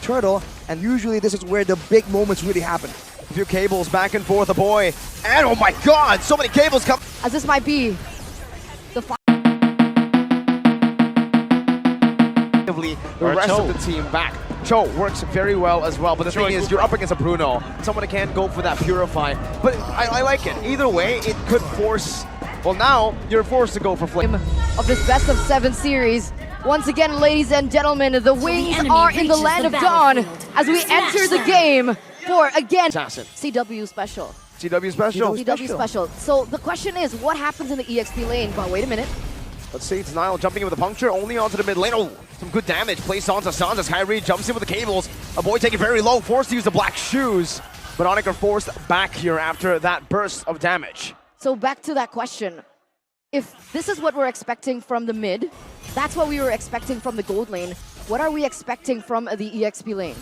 turtle, and usually this is where the big moments really happen. A few cables back and forth, the boy, and oh my god, so many cables come. As this might be the the rest of the team back. Cho works very well as well, but the thing is, you're up against a Bruno. Someone can go for that Purify, but I like it. Either way, it could force, well now, you're forced to go for Flame. of this best of 7 series. Once again, ladies and gentlemen, the Wings are in the land of Dawn as we enter the game for, again, Assassin. CW Special. CW Special. CW Special. So the question is, what happens in the EXP lane? But wait a minute. Let's see, it's Niall jumping in with a puncture, only onto the mid lane. Oh, some good damage placed onto Sans as Kairi jumps in with the cables. A boy taking very low, forced to use the black shoes. But Onic are forced back here after that burst of damage. So back to that question. If this is what we're expecting from the mid, that's what we were expecting from the gold lane. What are we expecting from the EXP lane?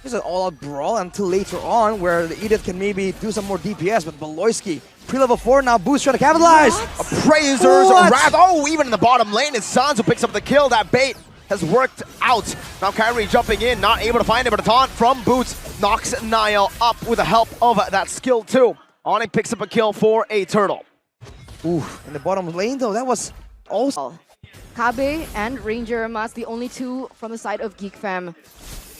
This is an all-out brawl until later on where the Edith can maybe do some more DPS, but Beloyski, pre-level 4 now, Boost trying to capitalize! Appraisers, Wrath, oh, even in the bottom lane, it's Sans who picks up the kill. That bait has worked out. Now Kairi jumping in, not able to find it, but a taunt from Boots knocks Niall up with the help of that skill too. Onic picks up a kill for a turtle. Ooh, in the bottom lane though, that was also... Kabe and Ranger Mas, the only two from the side of Geek Fam.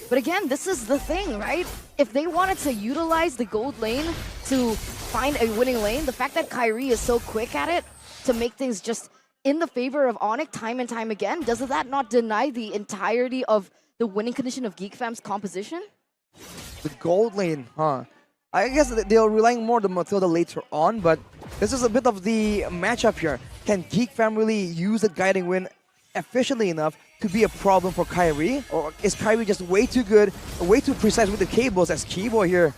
But again, this is the thing, right? If they wanted to utilize the gold lane to find a winning lane, the fact that Kairi is so quick at it to make things just in the favor of Onic time and time again, does that not deny the entirety of the winning condition of Geek Fam's composition? The gold lane, huh? I guess they're relying more on Mathilda later on, but this is a bit of the matchup here. Can Geek Fam really use the guiding wind efficiently enough to be a problem for Kairi? Or is Kairi just way too good, way too precise with the cables as Kibo here?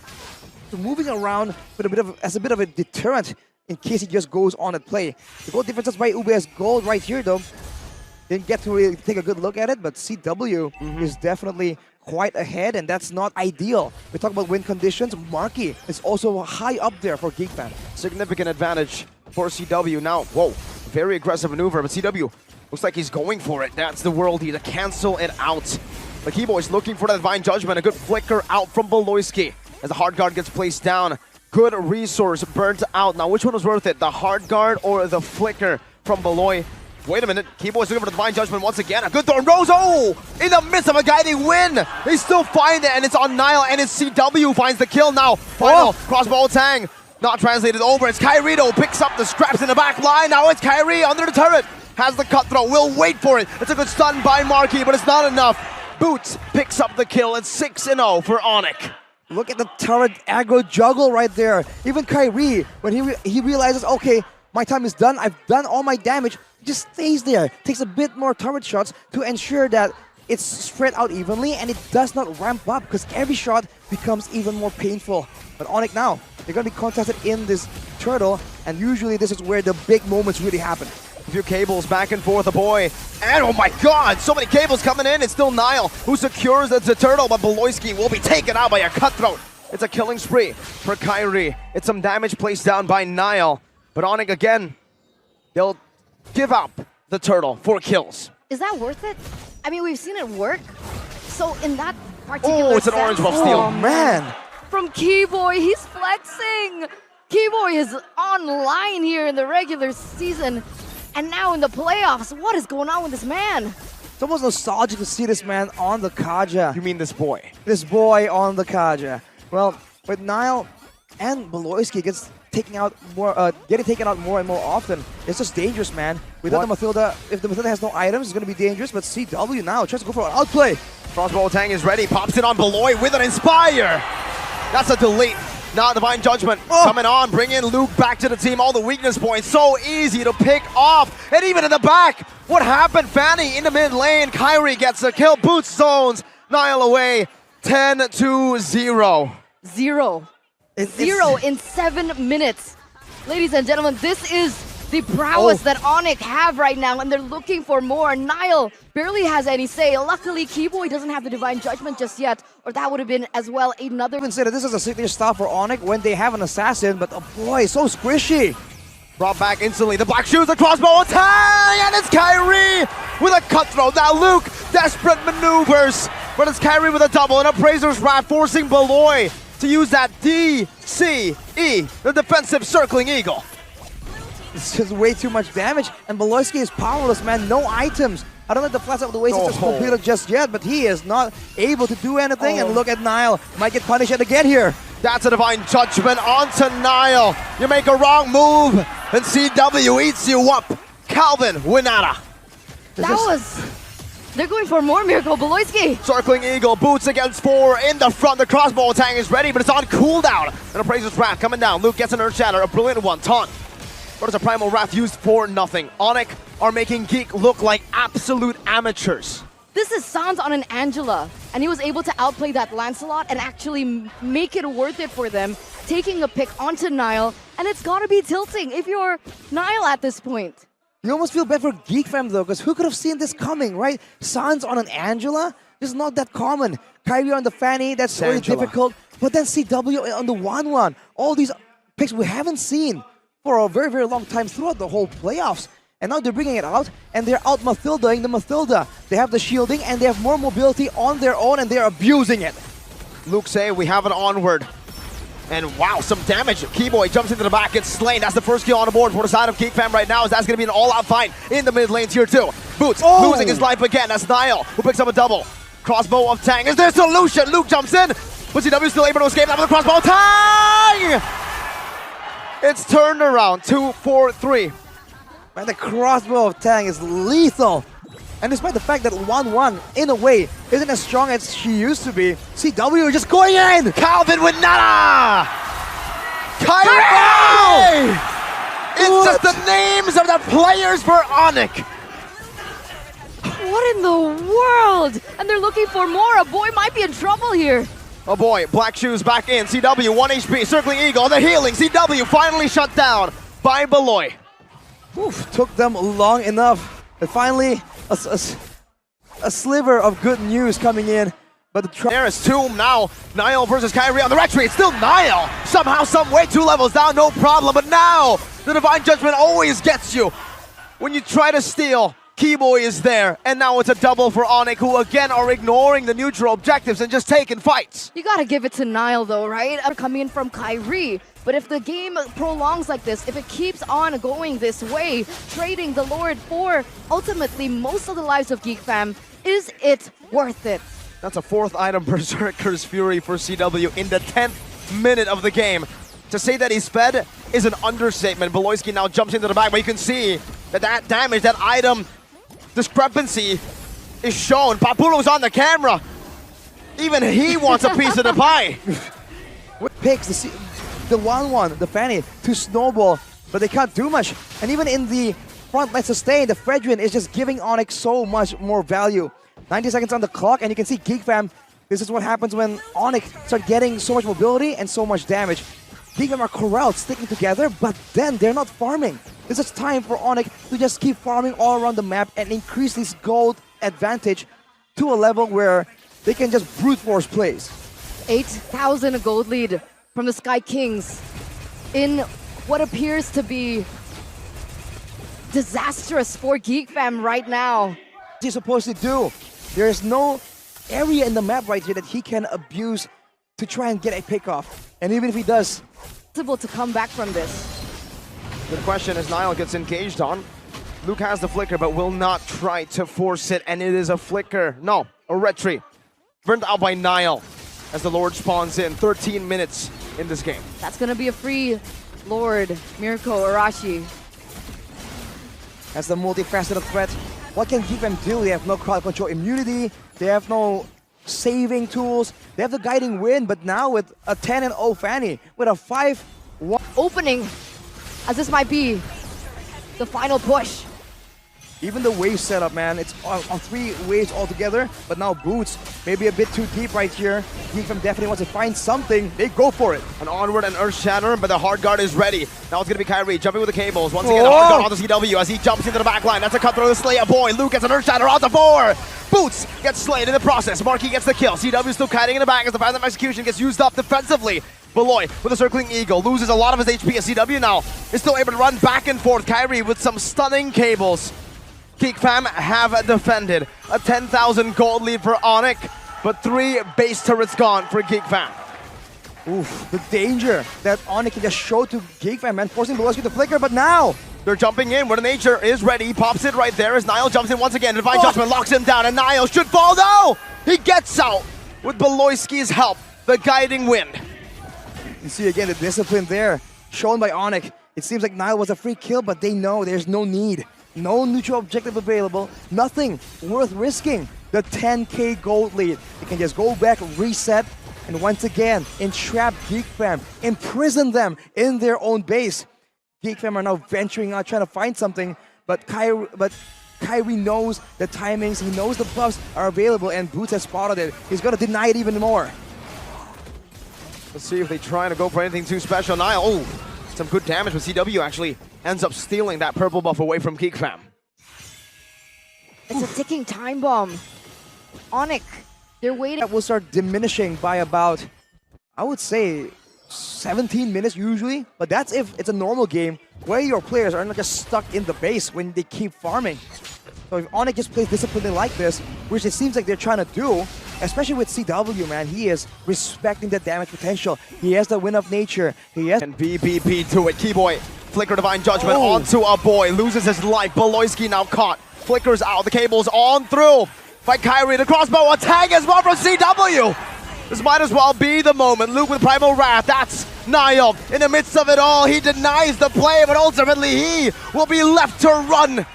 So moving around with as a bit of a deterrent in case he just goes on at play. The gold differences by UBS Gold right here though. Didn't get to really take a good look at it, but CW is definitely quite ahead, and that's not ideal. We talk about win conditions. Marky is also high up there for Geek Fam. Significant advantage for CW. Now, whoa, very aggressive maneuver, but CW looks like he's going for it. That's the worldie to cancel it out. The Keyboy's looking for the Divine Judgment. A good flicker out from Beloyski as the hard guard gets placed down. Good resource burnt out. Now, which one was worth it? The hard guard or the flicker from Beloy? Wait a minute, Keyboy's looking for the Divine Judgment once again. A good throw, Rose, oh! In the midst of a guiding win! They still find it, and it's on Niall, and it's CW who finds the kill now. Final crossbow tang, not translated over. It's Kairi, picks up the scraps in the back line. Now it's Kairi under the turret. Has the cutthroat, will wait for it. It's a good stun by Marky, but it's not enough. Boots picks up the kill. It's 6-0 for Onic. Look at the turret aggro juggle right there. Even Kairi, when he realizes, okay, my time is done, I've done all my damage, just stays there, takes a bit more turret shots to ensure that it's spread out evenly and it does not ramp up because every shot becomes even more painful. But Onic now, they're going to be contested in this turtle, and usually this is where the big moments really happen. A few cables back and forth, the boy, and oh my god, so many cables coming in. It's still Niall who secures the turtle, but Beloyski will be taken out by a cutthroat. It's a killing spree for Kairi. It's some damage placed down by Niall, but Onic again, they'll give up the turtle for kills. Is that worth it? I mean, we've seen it work. So in that particular it's an orange buff steal. Oh man! From Keyboy, he's flexing! Keyboy is online here in the regular season, and now in the playoffs. What is going on with this man? It's almost nostalgic to see this man on the Kaja. You mean this boy? This boy on the Kaja. Well, with Niall and Beloyski getting taken out more and more often, it's just dangerous, man. Without the Mathilda, if the Mathilda has no items, it's going to be dangerous, but CW now tries to go for an outplay. Crossbow Tang is ready, pops it on Beloy with an Inspire. That's a delete. Now Divine Judgment coming on, bring in Luke back to the team. All the weakness points, so easy to pick off. And even in the back, what happened? Fanny in the mid lane. Kairi gets a kill, Boots zones Niall away, 10-0. Zero in 7 minutes. Ladies and gentlemen, this is the prowess that Onic have right now, and they're looking for more. Niall barely has any say. Luckily, Keyboy doesn't have the Divine Judgment just yet, or that would have been as well another... I would say that this is a signature style for Onic when they have an assassin, but oh boy, so squishy. Brought back instantly, the black shoes, the crossbow attack, and it's Kairi with a cutthroat. Now Luke, desperate maneuvers. But it's Kyrie with a double and Appraiser's Wrath forcing Beloy to use that DCE, the defensive circling eagle. It's just way too much damage, and Beloyski is powerless, man. No items. I don't know if the Flash of the Oasis is completed just yet, but he is not able to do anything. And look at Nile. Might get punished yet again here. That's a Divine Judgment onto Nile. You make a wrong move, and CW eats you up. Calvin Winata. They're going for more Miracle. Beloyski. Circling Eagle, boots against 4 in the front. The crossbow attack is ready, but it's on cooldown. And Appraiser's Wrath coming down. Luke gets an Earth Shatter, a brilliant one. Taunt. But it's a Primal Wrath used for nothing. Onyx are making Geek look like absolute amateurs. This is Sans on an Angela, and he was able to outplay that Lancelot and actually make it worth it for them, taking a pick onto Nile, and it's gotta be tilting if you're Nile at this point. You almost feel bad for Geek Fam though, because who could have seen this coming, right? Sans on an Angela? This is not that common. Kyrie on the Fanny, that's really difficult. But then CW on the 1-1. All these picks we haven't seen for a very, very long time throughout the whole playoffs. And now they're bringing it out, and they're out Mathilda-ing the Mathilda. They have the shielding, and they have more mobility on their own, and they're abusing it. Luke say we have an onward. And wow, some damage. Keyboy jumps into the back, gets slain. That's the first kill on the board for the side of Geek Fam right now, as that's going to be an all-out fight in the mid lane tier 2. Boots losing his life again. That's Nile, who picks up a double. Crossbow of Tang. Is there a solution? Luke jumps in. But CW still able to escape out of the crossbow. Tang! It's turned around. 2-4-3. Man, the crossbow of Tang is lethal. And despite the fact that 1-1, in a way, isn't as strong as she used to be, CW are just going in! Calvin with nada! Kyrie! It's just the names of the players for Onyx. What in the world? And they're looking for more. A boy might be in trouble here. Oh boy, Black Shoes back in. CW, 1 HP, Circling Eagle, the healing. CW finally shut down by Beloy. Oof, took them long enough. And finally, a sliver of good news coming in. But the there is Tomb now. Nile versus Kyrie on the retreat. It's still Nile. Somehow, some way, 2 levels down, no problem. But now, the Divine Judgment always gets you. When you try to steal, Keyboy is there. And now it's a double for Onyx, who again are ignoring the neutral objectives and just taking fights. You gotta give it to Nile though, right? Coming in from Kyrie. But if the game prolongs like this, if it keeps on going this way, trading the Lord for ultimately most of the lives of Geek Fam, is it worth it? That's a 4th item, Berserker's Fury for CW in the 10th minute of the game. To say that he's fed is an understatement. Beloyski now jumps into the back, but you can see that damage, that item discrepancy is shown. Papulo's on the camera. Even he wants a piece of the pie. Picks the 1-1, the Fanny, to snowball, but they can't do much. And even in the front line sustain, the Fredrin is just giving Onyx so much more value. 90 seconds on the clock, and you can see Geek Fam. This is what happens when Onyx start getting so much mobility and so much damage. Geek Fam are corralled, sticking together, but then they're not farming. This is time for Onyx to just keep farming all around the map and increase this gold advantage to a level where they can just brute force plays. 8,000 gold lead from the Sky Kings in what appears to be disastrous for Geek Fam right now. What's he supposed to do? There's no area in the map right here that he can abuse to try and get a pick off. And even if he does, possible to come back from this. The question is Nile gets engaged on. Luke has the flicker, but will not try to force it, and it is a flicker. No, a retreat. Burned out by Nile as the Lord spawns in. 13 minutes in this game. That's gonna be a free Lord, Mirko Arashi. That's the multifaceted threat. What can Geek Fam do? They have no crowd control immunity. They have no saving tools. They have the guiding wind, but now with a 10-0 Fanny, with a 5-1 opening, as this might be the final push. Even the wave setup, man, it's on 3 waves altogether, but now Boots maybe a bit too deep right here. Geek Fam definitely wants to find something. They go for it. An onward and Earth Shatter, but the hard guard is ready. Now it's going to be Kyrie jumping with the cables. Once again, the hard guard on the CW as he jumps into the back line. That's a cut through the Slayer boy. Luke gets an Earth Shatter on the 4. Boots gets slayed in the process. Marky gets the kill. CW still kiting in the back as the Phantom Execution gets used up defensively. Beloy with a Circling Eagle loses a lot of his HP as CW now is still able to run back and forth. Kyrie with some stunning cables. Geek Fam have defended a 10,000 gold lead for Onyx, but 3 base turrets gone for Geek Fam. Oof, the danger that Onyx can just show to GeekFam, man, forcing Beloski to flicker, but now They're jumping in. Where Nature is ready. He pops it right there as Niall jumps in once again. Divine Judgment locks him down, and Niall should fall. No! He gets out with Beloski's help. The guiding wind. you see again the discipline there shown by Onyx. It seems like Niall was a free kill, but they know there's no need. No neutral objective available. Nothing worth risking. The 10k gold lead. They can just go back, reset, and once again entrap GeekFam, imprison them in their own base. GeekFam are now venturing out, trying to find something, but Kyrie knows the timings, he knows the buffs are available, and Boots has spotted it. He's gonna deny it even more. Let's see if they try to go for anything too special. Niall, oh, some good damage, but CW actually ends up stealing that purple buff away from GeekFam. It's a ticking time bomb. Onyx, they're waiting. That will start diminishing by about, I would say, 17 minutes usually, but that's if it's a normal game where your players are not just stuck in the base when they keep farming. So if Onyx just plays disciplined like this, which it seems like they're trying to do, especially with CW, man, he is respecting the damage potential. He has the Wind of Nature. He has... And BBB to it. Keyboy, Flicker Divine Judgment onto a boy, loses his life. Beloski now caught. Flickers out, the cables on through. By Kyrie, the crossbow attack as well from CW. This might as well be the moment. Luke with Primal Wrath, that's Niall. In the midst of it all, he denies the play, but ultimately he will be left to run.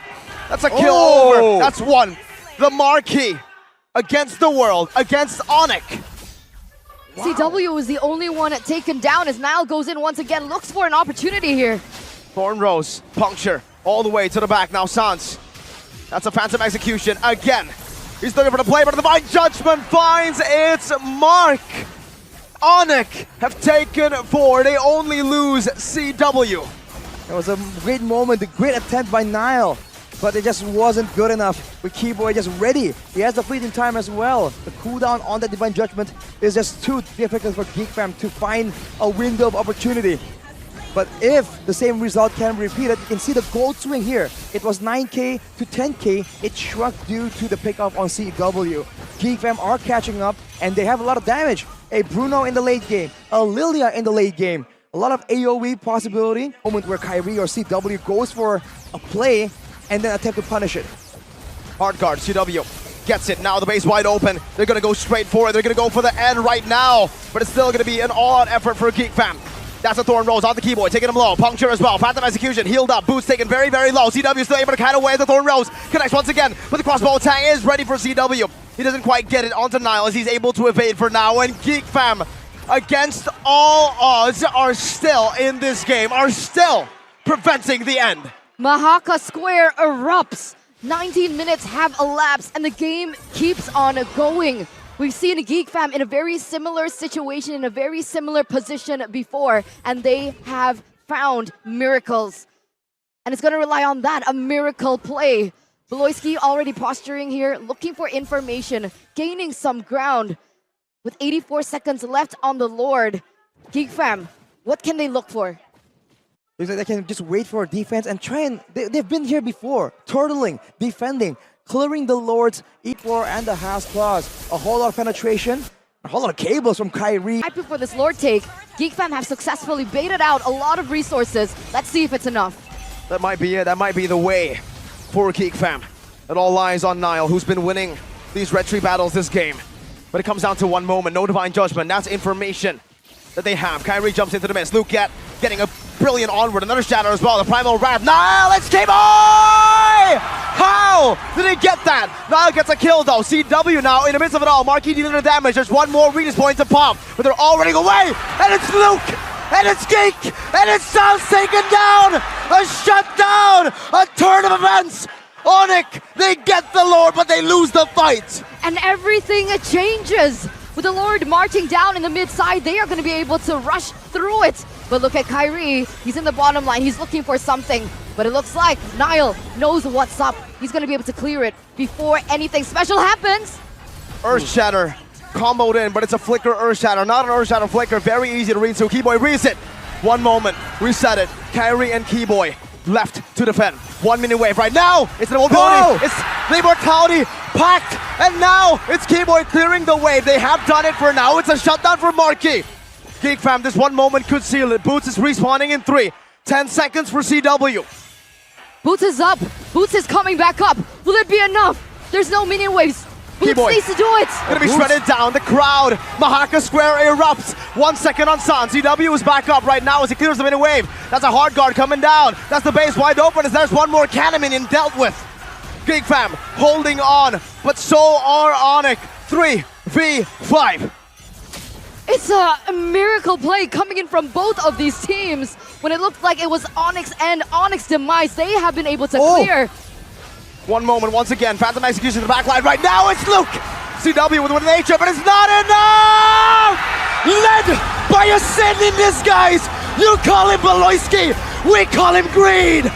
That's a kill over. That's one. The Marquee against the world, against Onyx. Wow. CW is the only one taken down as Niall goes in once again, looks for an opportunity here. Thorn Rose, puncture, all the way to the back. Now Sans. That's a phantom execution again. He's looking for the play, but the Divine Judgment finds its mark. Onyx have taken 4. They only lose CW. It was a great moment, a great attempt by Niall, but it just wasn't good enough with Keyboy just ready. He has the fleeting time as well. The cooldown on the Divine Judgment is just too difficult for GeekFam to find a window of opportunity. But if the same result can be repeated, you can see the gold swing here. It was 9k to 10k. It shrunk due to the pickoff on CW. GeekFam are catching up, and they have a lot of damage. A Bruno in the late game, a Lilia in the late game. A lot of AoE possibility. Moment where Kyrie or CW goes for a play and then attempt to punish it. Hard guard, CW gets it. Now the base wide open. They're going to go straight for it. They're going to go for the end right now. But it's still going to be an all-out effort for GeekFam. That's a Thorn Rose on the Keyboy, taking him low. Puncture as well. Phantom execution, healed up. Boots taken very, very low. CW still able to cut away the Thorn Rose. Connects once again, but the crossbow attack is ready for CW. He doesn't quite get it onto Niall as he's able to evade for now. And GeekFam, against all odds, are still in this game, are still preventing the end. Mahaka Square erupts. 19 minutes have elapsed and the game keeps on going. We've seen GeekFam in a very similar situation, in a very similar position before, and they have found miracles. And it's going to rely on that, a miracle play. Beloski already posturing here, looking for information, gaining some ground. With 84 seconds left on the Lord, GeekFam, what can they look for? They can just wait for defense and try and... They've been here before, turtling, defending, clearing the Lord's E4 and the House Claws. A whole lot of penetration, a whole lot of cables from Kyrie. I prefer this Lord take. GeekFam have successfully baited out a lot of resources. Let's see if it's enough. That might be it. That might be the way for GeekFam. It all lies on Niall, who's been winning these Red Tree battles this game. But it comes down to one moment. No Divine Judgment. That's information that they have. Kyrie jumps into the mist. Luke getting a brilliant onward. Another shatter as well. The Primal Wrath. Niall, it's Keyboy! How did he get that? Niall gets a kill though. CW now in the midst of it all. Marquee dealing the damage. There's one more Regis point to pop. But they're all running away. And it's Luke! And it's Geek! And it's Sans taken down! A shutdown! A turn of events! Onyx, they get the Lord, but they lose the fight! And everything changes. With the Lord marching down in the mid-side, they are going to be able to rush through it. But look at Kyrie. He's in the bottom line. He's looking for something. But it looks like Niall knows what's up. He's going to be able to clear it before anything special happens. Earth Shatter comboed in, but it's a Flicker Earth Shatter, not an Earth Shatter Flicker. Very easy to read, so Keyboy reads it. One moment, reset it. Kyrie and Keyboy left to defend. 1 minute wave right now. It's an old pony. It's the Immortality packed, and now it's Keyboy clearing the way. They have done it for now. It's a shutdown for Marky. Geek Fam, this one moment could seal it. Boots is respawning in 3. 10 seconds for CW. Boots is up. Boots is coming back up. Will it be enough? There's no minion waves. Boots Keyboy. needs to do it. Gonna be shredded down. The crowd. Mahaka Square erupts. 1 second on San. CW is back up right now as he clears the mini wave. That's a hard guard coming down. That's the base wide open as there's one more cannon minion dealt with. Geek Fam holding on, but so are Onyx. 3v5. It's a miracle play coming in from both of these teams. When it looked like it was Onyx and Onyx demise, they have been able to clear. One moment once again. Phantom execution in the back line right now. It's Luke. CW with an H, but it's not enough! Led by a sin in disguise. You call him Beloyski. We call him greed.